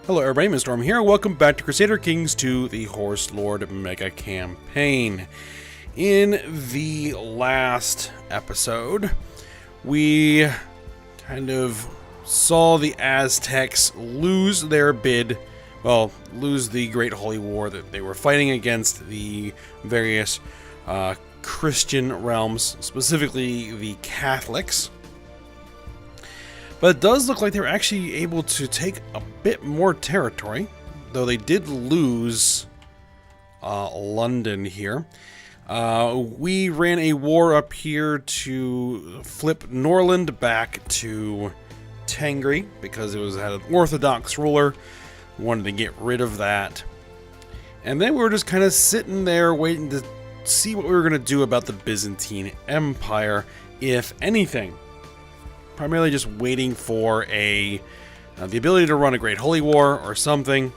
Hello everybody, Mr. Storm here. Welcome back to Crusader Kings II, the Horse Lord Mega Campaign. In the last episode, we kind of saw the Aztecs lose their bid, well, lose the Great Holy War that they were fighting against the various Christian realms, specifically the Catholics. But it does look like they were actually able to take a bit more territory, though they did lose London here. We ran a war up here to flip Norland back to Tengri, because it had an Orthodox ruler. We wanted to get rid of that. And then we were just kind of sitting there waiting to see what we were going to do about the Byzantine Empire, if anything. Primarily just waiting for the ability to run a Great Holy War or something.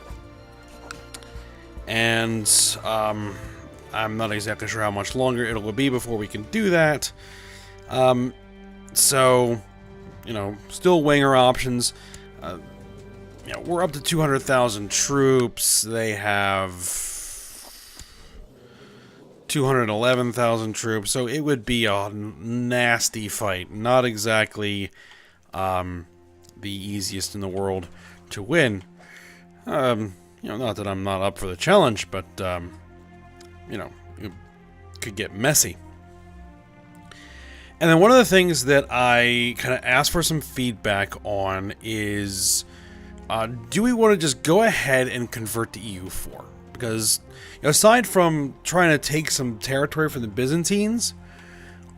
And I'm not exactly sure how much longer it will be before we can do that. So, you know, still weighing our options. You know, we're up to 200,000 troops. They have 211,000 troops, so it would be a nasty fight. Not exactly the easiest in the world to win. You know, not that I'm not up for the challenge, but you know, it could get messy. And then one of the things that I kind of asked for some feedback on is, do we want to just go ahead and convert to EU4? Because, you know, aside from trying to take some territory from the Byzantines,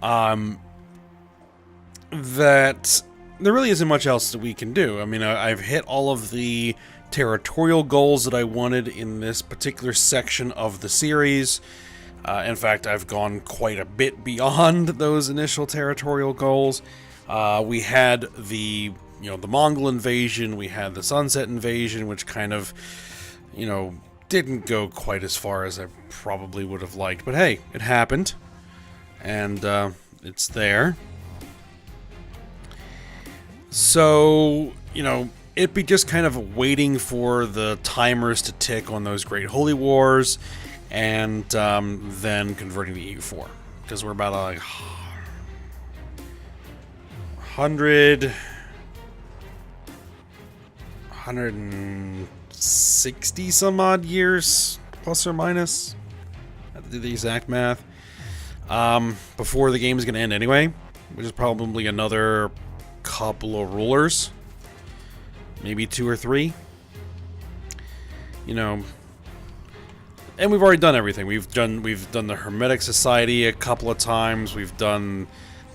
that there really isn't much else that we can do. I mean, I've hit all of the territorial goals that I wanted in this particular section of the series. In fact, I've gone quite a bit beyond those initial territorial goals. We had the Mongol invasion, we had the Sunset invasion, which kind of, you know, didn't go quite as far as I probably would have liked, but hey, it happened, and it's there. So, you know, it'd be just kind of waiting for the timers to tick on those Great Holy Wars, and then converting to EU4, because we're about like 160 some odd years, plus or minus. I have to do the exact math. Before the game is going to end anyway, which is probably another couple of rulers, maybe 2 or 3. You know, and we've already done everything. We've done the Hermetic Society a couple of times. We've done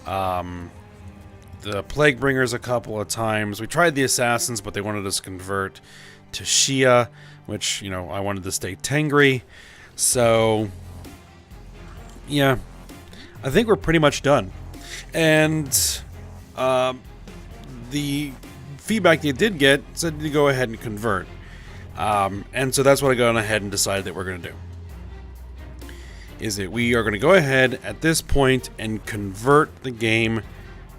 the Plague Bringers a couple of times. We tried the Assassins, but they wanted us to convert to Shia, which, you know, I wanted to stay Tengri. So, yeah, I think we're pretty much done. And the feedback you did get said to go ahead and convert. And so that's what I got ahead and decided that we're going to do. Is that we are going to go ahead at this point and convert the game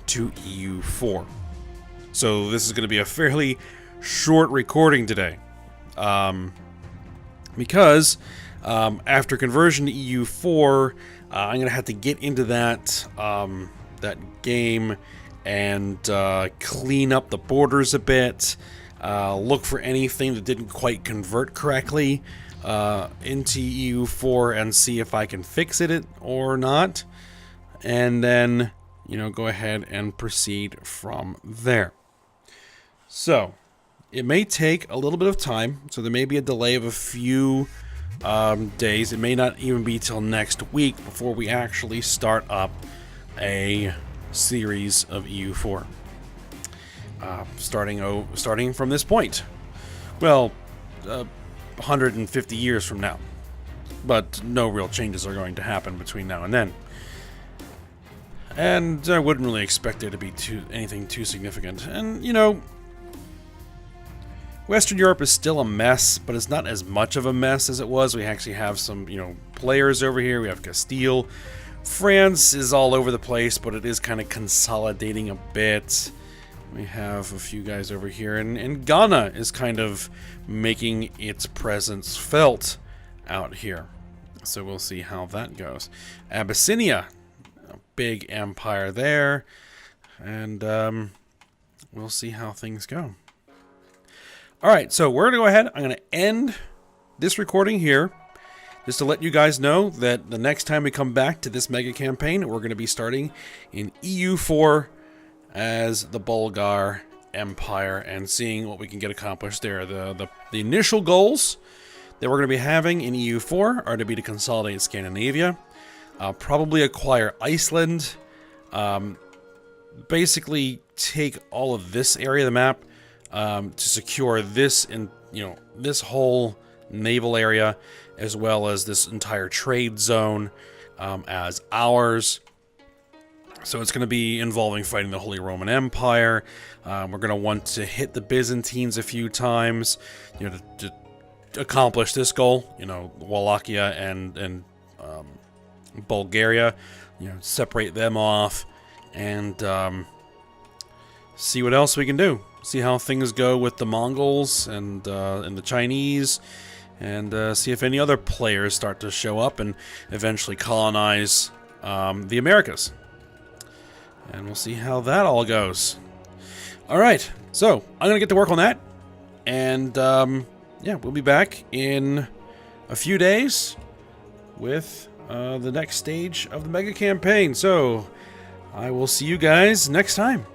to EU4. So this is going to be a fairly short recording today, because after conversion to EU4, I'm going to have to get into that game and clean up the borders a bit, look for anything that didn't quite convert correctly into EU4 and see if I can fix it or not, and then, you know, go ahead and proceed from there. So, it may take a little bit of time, so there may be a delay of a few days. It may not even be till next week before we actually start up a series of EU4. Starting from this point. Well, 150 years from now. But no real changes are going to happen between now and then. And I wouldn't really expect there to be anything too significant. And, you know, Western Europe is still a mess, but it's not as much of a mess as it was. We actually have some, you know, players over here. We have Castile. France is all over the place, but it is kind of consolidating a bit. We have a few guys over here, and Ghana is kind of making its presence felt out here. So we'll see how that goes. Abyssinia, a big empire there, and we'll see how things go. All right, so we're going to go ahead. I'm going to end this recording here, just to let you guys know that the next time we come back to this mega campaign, we're going to be starting in EU4 as the Bulgar Empire and seeing what we can get accomplished there. The initial goals that we're going to be having in EU4 are to be to consolidate Scandinavia, probably acquire Iceland, basically take all of this area of the map to secure this this whole naval area, as well as this entire trade zone as ours. So it's going to be involving fighting the Holy Roman Empire. We're going to want to hit the Byzantines a few times, to accomplish this goal. Wallachia and Bulgaria, separate them off and see what else we can do. See how things go with the Mongols and the Chinese, and see if any other players start to show up and eventually colonize the Americas. And we'll see how that all goes. All right, so I'm going to get to work on that. And, yeah, we'll be back in a few days with the next stage of the mega campaign. So I will see you guys next time.